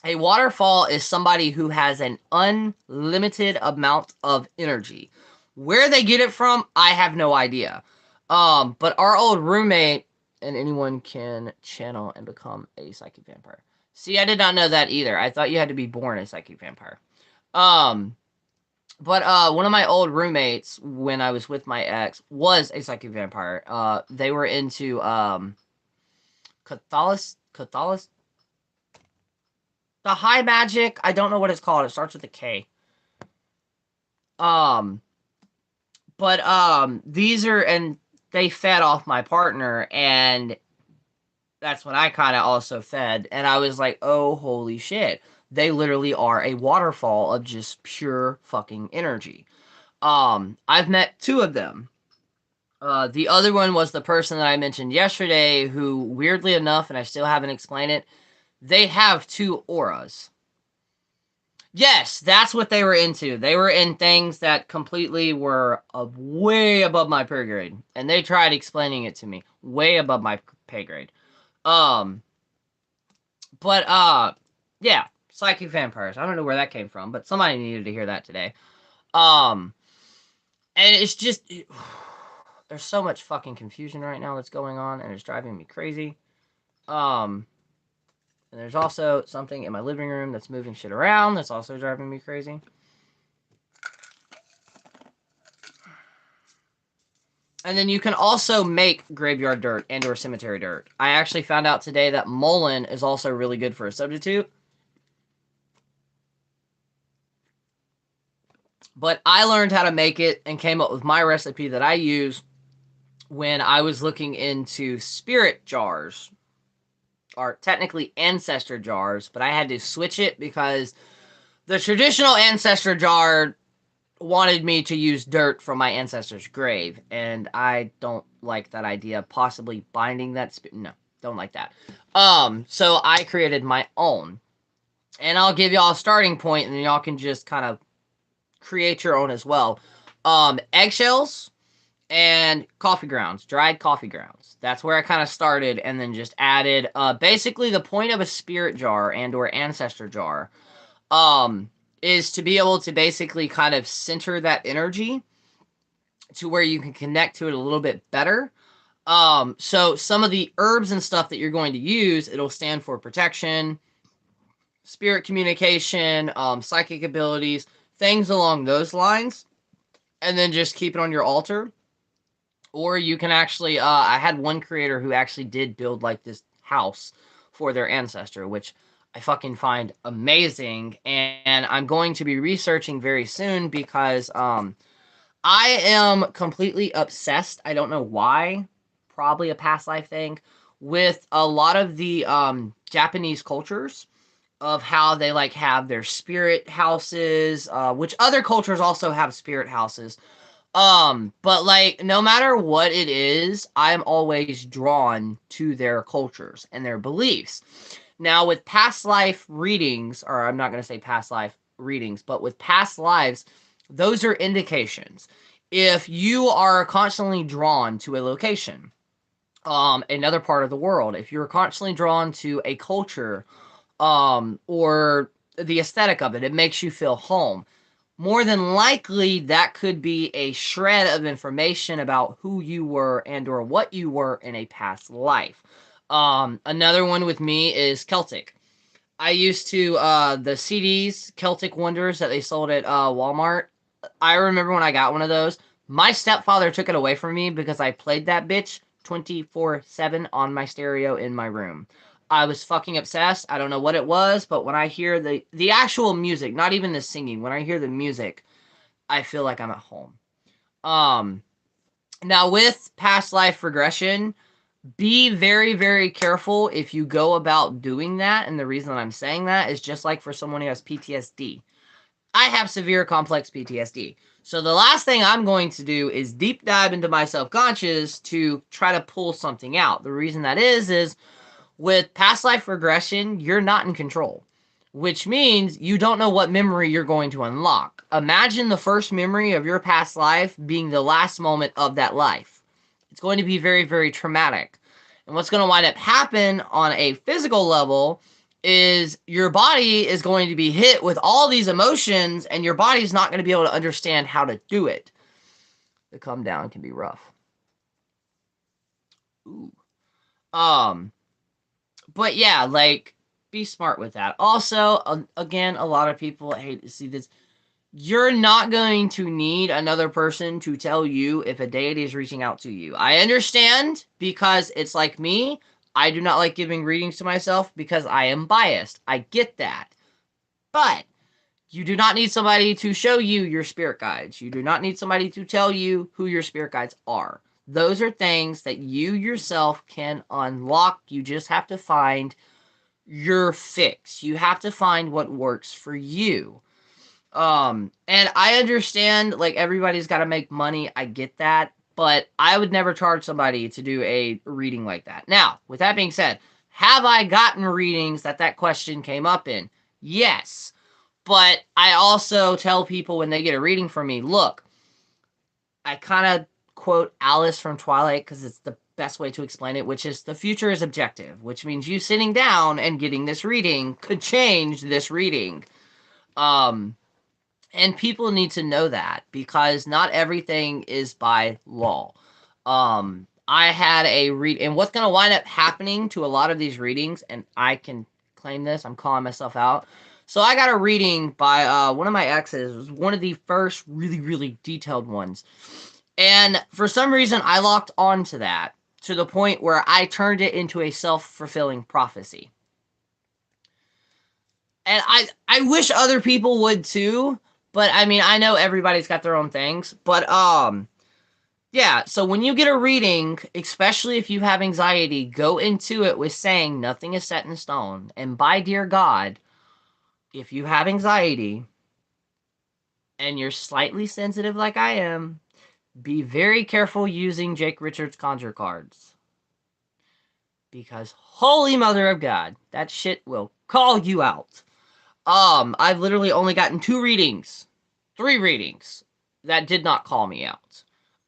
A waterfall is somebody who has an unlimited amount of energy. Where they get it from, I have no idea. But our old roommate, and anyone can channel and become a psychic vampire. See, I did not know that either. I thought you had to be born a psychic vampire. But one of my old roommates, when I was with my ex, was a psychic vampire. They were into Catholic, the high magic. I don't know what it's called. It starts with a K. These are, and they fed off my partner, and that's when I kind of also fed, and I was like, oh, holy shit. They literally are a waterfall of just pure fucking energy. I've met 2 of them. The other one was the person that I mentioned yesterday, who, weirdly enough, and I still haven't explained it, they have 2 auras. Yes, that's what they were into. They were in things that completely were way above my pay grade. And they tried explaining it to me. Way above my pay grade. Yeah, psychic vampires. I don't know where that came from, but somebody needed to hear that today. And it's just, there's so much fucking confusion right now that's going on, and it's driving me crazy. And there's also something in my living room that's moving shit around that's also driving me crazy. And then you can also make graveyard dirt and or cemetery dirt. I actually found out today that mullein is also really good for a substitute. But I learned how to make it and came up with my recipe that I use when I was looking into spirit jars, or technically ancestor jars, but I had to switch it because the traditional ancestor jar wanted me to use dirt from my ancestor's grave, and I don't like that idea of possibly binding that no, don't like that. So I created my own, and I'll give y'all a starting point, and then y'all can just kind of create your own as well. Eggshells and coffee grounds, dried coffee grounds. That's where I kind of started, and then just added basically the point of a spirit jar and or ancestor jar is to be able to basically kind of center that energy to where you can connect to it a little bit better. So some of the herbs and stuff that you're going to use, it'll stand for protection, spirit communication, psychic abilities, things along those lines, and then just keep it on your altar. Or you can actually, I had one creator who actually did build like this house for their ancestor, which I fucking find amazing. And I'm going to be researching very soon because I am completely obsessed. I don't know why. Probably a past life thing with a lot of the Japanese cultures of how they like have their spirit houses, which other cultures also have spirit houses. But like no matter what it is, I'm always drawn to their cultures and their beliefs. Now with past life readings, or I'm not going to say past life readings, but with past lives, those are indications. If you are constantly drawn to a location, another part of the world, if you're constantly drawn to a culture, or the aesthetic of it, it makes you feel home. More than likely, that could be a shred of information about who you were and or what you were in a past life. Another one with me is Celtic. I used to, the CDs, Celtic Wonders, that they sold at Walmart. I remember when I got one of those, my stepfather took it away from me because I played that bitch 24/7 on my stereo in my room. I was fucking obsessed. I don't know what it was, but when I hear the actual music, not even the singing, when I hear the music, I feel like I'm at home. Now with past life regression, be very, very careful if you go about doing that. And the reason I'm saying that is just like for someone who has PTSD. I have severe complex PTSD. So the last thing I'm going to do is deep dive into my subconscious to try to pull something out. The reason that is with past life regression, you're not in control, which means you don't know what memory you're going to unlock. Imagine the first memory of your past life being the last moment of that life. It's going to be very, very traumatic. And what's going to wind up happen on a physical level is your body is going to be hit with all these emotions and your body's not going to be able to understand how to do it. The come down can be rough. Ooh. But yeah, like, be smart with that. Also, again, a lot of people hate to see this. You're not going to need another person to tell you if a deity is reaching out to you. I understand because it's like me. I do not like giving readings to myself because I am biased. I get that. But you do not need somebody to show you your spirit guides. You do not need somebody to tell you who your spirit guides are. Those are things that you yourself can unlock. You just have to find your fix. You have to find what works for you. And I understand, like, everybody's got to make money. I get that. But I would never charge somebody to do a reading like that. Now, with that being said, have I gotten readings that question came up in? Yes. But I also tell people when they get a reading from me, look, I kind of quote Alice from Twilight because it's the best way to explain it, which is the future is objective, which means you sitting down and getting this reading could change this reading. And people need to know that because not everything is by law. I had a read, and what's going to wind up happening to a lot of these readings, and I can claim this. I'm calling myself out. So I got a reading by one of my exes. It was one of the first really, really detailed ones. And for some reason, I locked onto that to the point where I turned it into a self-fulfilling prophecy. And I wish other people would too, but I mean, I know everybody's got their own things, but yeah, so when you get a reading, especially if you have anxiety, go into it with saying nothing is set in stone. And by dear God, if you have anxiety and you're slightly sensitive like I am, be very careful using Jake Richards conjure cards. Because holy mother of God, that shit will call you out. I've literally only gotten 3 readings that did not call me out.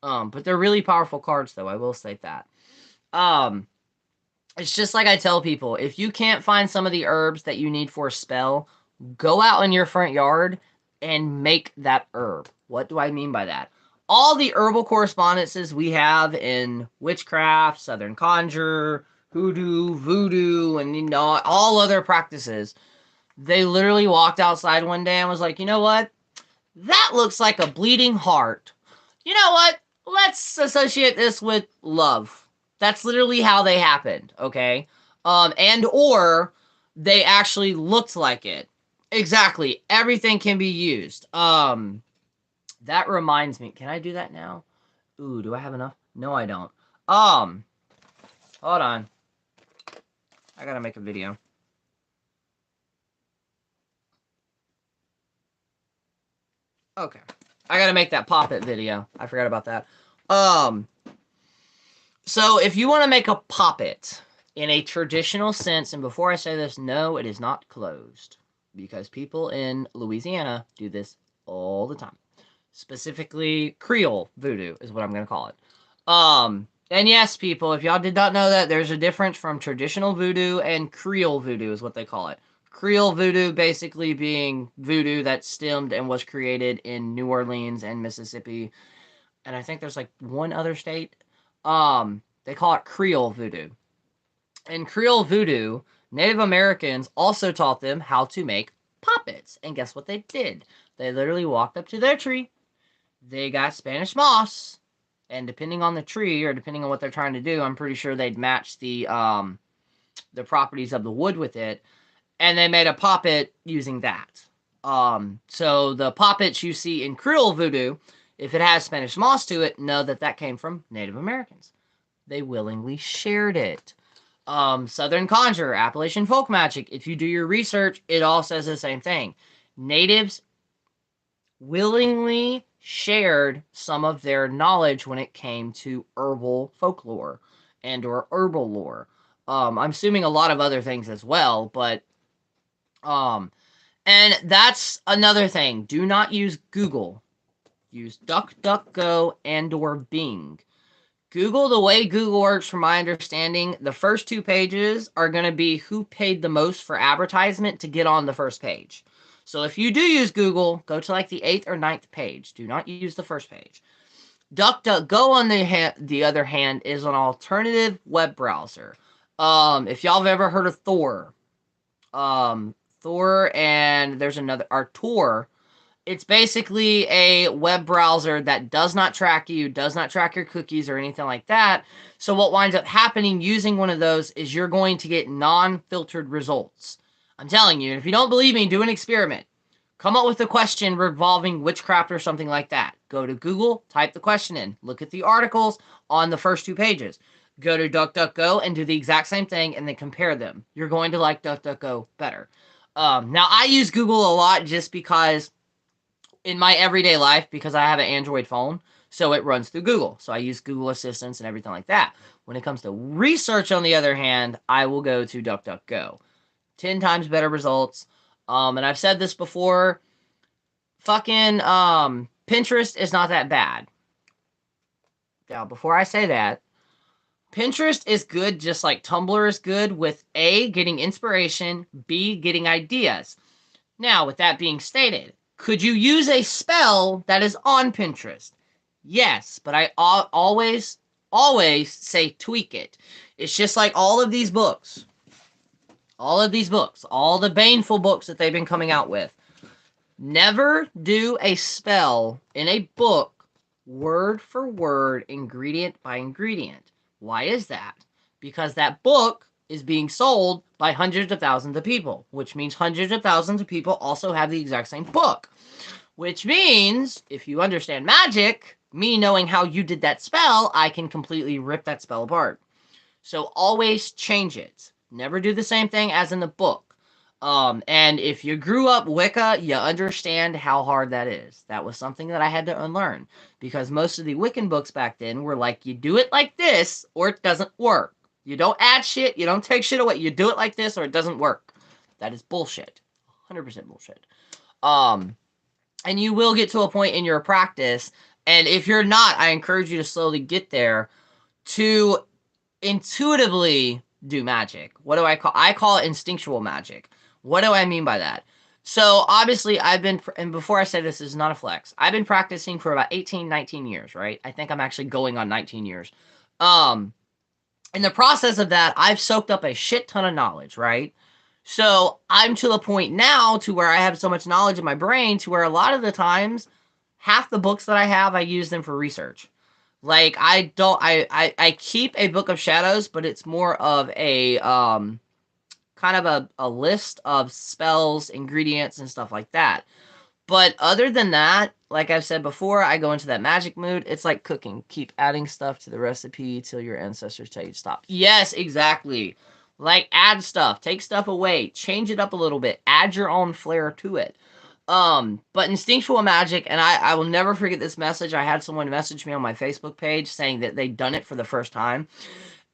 But they're really powerful cards, though, I will state that. It's just like I tell people, if you can't find some of the herbs that you need for a spell, go out in your front yard and make that herb. What do I mean by that? All the herbal correspondences we have in witchcraft, Southern Conjure, hoodoo, voodoo, and all other practices, they literally walked outside one day and was like, you know what? That looks like a bleeding heart. You know what? Let's associate this with love. That's literally how they happened, okay? And or they actually looked like it. Exactly. Everything can be used. That reminds me. Can I do that now? Ooh, do I have enough? No, I don't. Hold on. I gotta make a video. Okay. I gotta make that pop-it video. I forgot about that. So if you want to make a pop-it in a traditional sense, and before I say this, no, it is not closed. Because people in Louisiana do this all the time. Specifically, Creole Voodoo is what I'm going to call it. And yes, people, if y'all did not know that, there's a difference from traditional voodoo and Creole Voodoo is what they call it. Creole Voodoo basically being voodoo that stemmed and was created in New Orleans and Mississippi. And I think there's like one other state. They call it Creole Voodoo. In Creole Voodoo, Native Americans also taught them how to make puppets. And guess what they did? They literally walked up to their tree. They got Spanish moss. And depending on the tree or depending on what they're trying to do, I'm pretty sure they'd match the properties of the wood with it. And they made a puppet using that. So the puppets you see in Creole Voodoo, if it has Spanish moss to it, know that that came from Native Americans. They willingly shared it. Southern Conjure, Appalachian Folk Magic, if you do your research, it all says the same thing. Natives willingly shared some of their knowledge when it came to herbal folklore and or herbal lore. I'm assuming a lot of other things as well, but and that's another thing. Do not use Google. Use DuckDuckGo and or Bing. Google, the way Google works, from my understanding, the first 2 pages are going to be who paid the most for advertisement to get on the first page. So if you do use Google, go to like the 8th or 9th page. Do not use the first page. DuckDuckGo, on the other hand, is an alternative web browser. If y'all have ever heard of Thor, and there's another, Tor. It's basically a web browser that does not track you, does not track your cookies or anything like that. So what winds up happening using one of those is you're going to get non-filtered results. I'm telling you, if you don't believe me, do an experiment. Come up with a question revolving witchcraft or something like that. Go to Google, type the question in, look at the articles on the first 2 pages. Go to DuckDuckGo and do the exact same thing and then compare them. You're going to like DuckDuckGo better. Now, I use Google a lot just because in my everyday life, because I have an Android phone, so it runs through Google. So I use Google Assistants and everything like that. When it comes to research, on the other hand, I will go to DuckDuckGo. 10 times better results. And I've said this before, fucking Pinterest is not that bad. Now, before I say that, Pinterest is good just like Tumblr is good with A, getting inspiration, B, getting ideas. Now, with that being stated, could you use a spell that is on Pinterest? Yes, but I always say tweak it. It's just like all of these books. all of these books, all the baneful books that they've been coming out with, never do a spell in a book word for word, ingredient by ingredient. Why is that? Because that book is being sold by hundreds of thousands of people, which means hundreds of thousands of people also have the exact same book. Which means, if you understand magic, me knowing how you did that spell, I can completely rip that spell apart. So always change it. Never do the same thing as in the book. And if you grew up Wicca, you understand how hard that is. That was something that I had to unlearn. Because most of the Wiccan books back then were like, you do it like this, or it doesn't work. You don't add shit, you don't take shit away. You do it like this, or it doesn't work. That is bullshit. 100% bullshit. And you will get to a point in your practice, and if you're not, I encourage you to slowly get there, to intuitively do magic. What do I call it instinctual magic. What do I mean by that? So obviously and before I say this is not a flex, I've been practicing for about 18, 19 years, right? I think I'm actually going on 19 years. In the process of that, I've soaked up a shit ton of knowledge, right? So I'm to the point now to where I have so much knowledge in my brain to where a lot of the times, half the books that I have, I use them for research. Like, I keep a book of shadows, but it's more of a, kind of a list of spells, ingredients, and stuff like that. But other than that, like I've said before, I go into that magic mood. It's like cooking. Keep adding stuff to the recipe till your ancestors tell you to stop. Yes, exactly. Like, add stuff. Take stuff away. Change it up a little bit. Add your own flair to it. But instinctual magic, and I will never forget this message. I had someone message me on my Facebook page saying that they'd done it for the first time.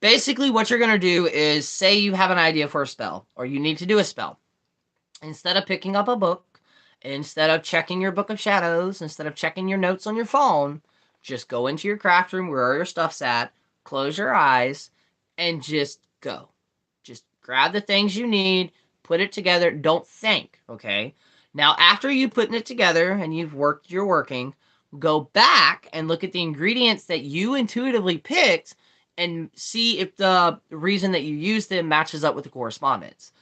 Basically, what you're going to do is, say you have an idea for a spell, or you need to do a spell. Instead of picking up a book, instead of checking your book of shadows, instead of checking your notes on your phone, just go into your craft room where all your stuff's at, close your eyes, and just go. Just grab the things you need, put it together, don't think, okay? Now, after you've put it together and you've worked your working, go back and look at the ingredients that you intuitively picked and see if the reason that you used them matches up with the correspondence.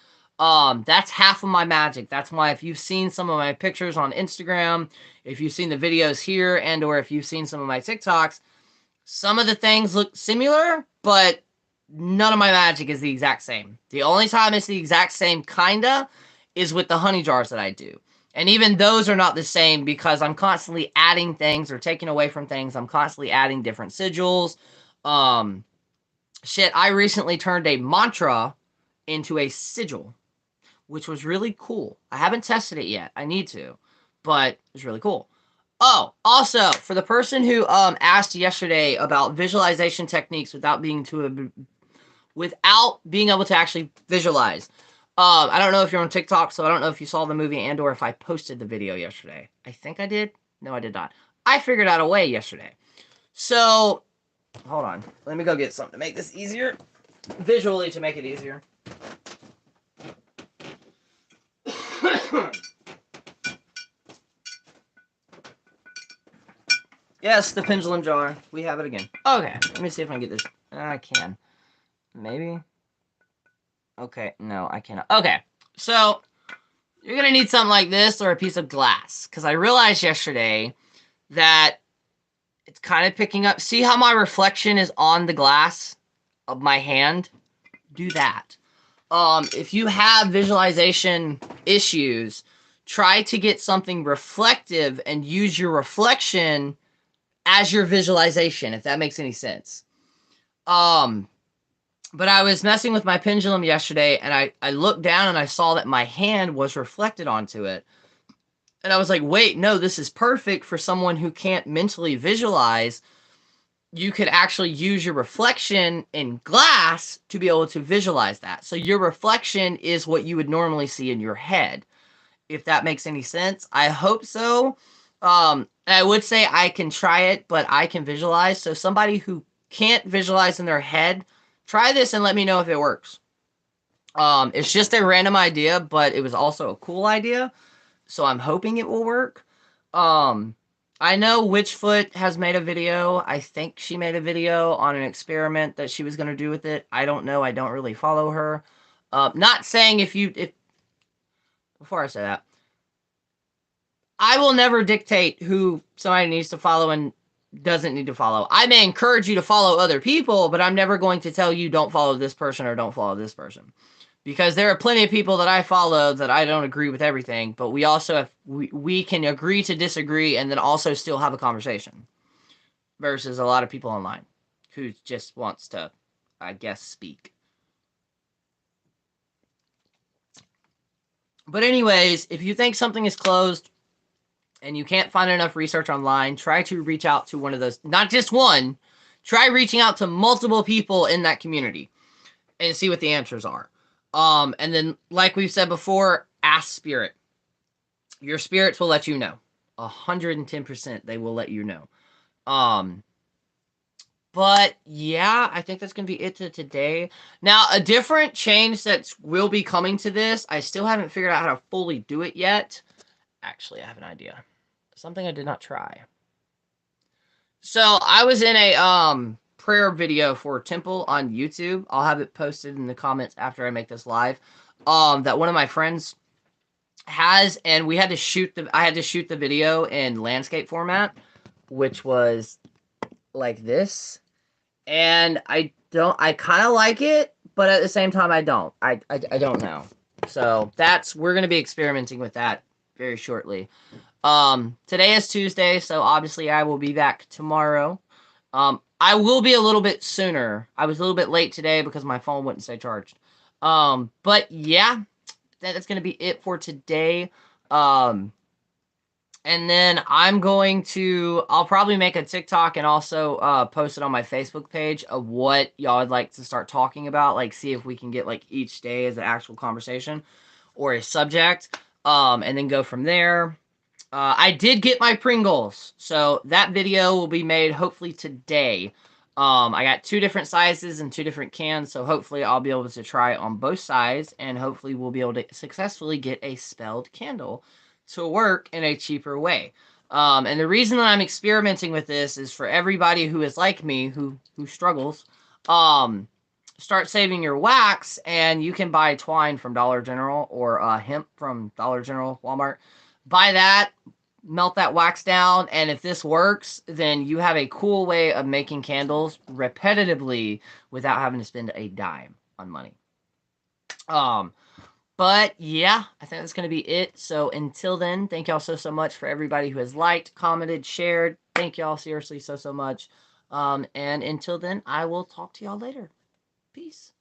That's half of my magic. That's why if you've seen some of my pictures on Instagram, if you've seen the videos here, and or if you've seen some of my TikToks, some of the things look similar, but none of my magic is the exact same. The only time it's the exact same, kinda, is with the honey jars that I do. And even those are not the same because I'm constantly adding things or taking away from things. I'm constantly adding different sigils. Shit, I recently turned a mantra into a sigil, which was really cool. I haven't tested it yet. I need to, but it's really cool. Oh, also, for the person who asked yesterday about visualization techniques without being able to actually visualize. I don't know if you're on TikTok, so I don't know if you saw the movie and or if I posted the video yesterday. I think I did. No, I did not. I figured out a way yesterday. So, hold on. Let me go get something to make this easier. Visually, to make it easier. Yes, the Pendulum Jar. We have it again. Okay, let me see if I can get this. I can. Maybe? Okay, no, I cannot. Okay, so you're going to need something like this or a piece of glass. Because I realized yesterday that it's kind of picking up. See how my reflection is on the glass of my hand? Do that. If you have visualization issues, try to get something reflective and use your reflection as your visualization, if that makes any sense. But I was messing with my pendulum yesterday, and I looked down and I saw that my hand was reflected onto it. And I was like, wait, no, this is perfect for someone who can't mentally visualize. You could actually use your reflection in glass to be able to visualize that. So your reflection is what you would normally see in your head, if that makes any sense. I hope so. And I would say I can try it, but I can visualize. So somebody who can't visualize in their head, try this and let me know if it works. It's just a random idea, but it was also a cool idea. So I'm hoping it will work. I know Witchfoot has made a video. I think she made a video on an experiment that she was going to do with it. I don't know. I don't really follow her. Not saying if before I say that, I will never dictate who somebody needs to follow and doesn't need to follow. I may encourage you to follow other people, but I'm never going to tell you don't follow this person or don't follow this person. Because there are plenty of people that I follow that I don't agree with everything, but we also have, we can agree to disagree and then also still have a conversation. Versus a lot of people online who just wants to, I guess, speak. But anyways, if you think something is closed and you can't find enough research online, try to reach out to one of those, not just one, try reaching out to multiple people in that community and see what the answers are. And then, like we've said before, ask spirit. Your spirits will let you know. 110% they will let you know. But yeah, I think that's going to be it to today. Now, a different change that will be coming to this, I still haven't figured out how to fully do it yet. Actually, I have an idea. Something I did not try. So, I was in a prayer video for Temple on YouTube. I'll have it posted in the comments after I make this live. That one of my friends has, and we had to shoot I had to shoot the video in landscape format, which was like this. And I kind of like it, but at the same time I don't. I don't know. So we're going to be experimenting with that very shortly. Today is Tuesday, so obviously I will be back tomorrow. I will be a little bit sooner. I was a little bit late today because my phone wouldn't stay charged. But yeah, that's going to be it for today. And then I'll probably make a TikTok and also post it on my Facebook page of what y'all would like to start talking about. Like, see if we can get, like, each day as an actual conversation or a subject. And then go from there. I did get my Pringles. So that video will be made hopefully today. I got 2 different sizes and 2 different cans. So hopefully I'll be able to try on both sides. And hopefully we'll be able to successfully get a spelled candle to work in a cheaper way. And the reason that I'm experimenting with this is for everybody who is like me, who struggles, start saving your wax, and you can buy twine from Dollar General or hemp from Dollar General, Walmart. Buy that, melt that wax down, and if this works, then you have a cool way of making candles repetitively without having to spend a dime on money. But yeah, I think that's going to be it. So until then, thank y'all so much for everybody who has liked, commented, shared. Thank y'all seriously so much. And until then, I will talk to y'all later. Peace.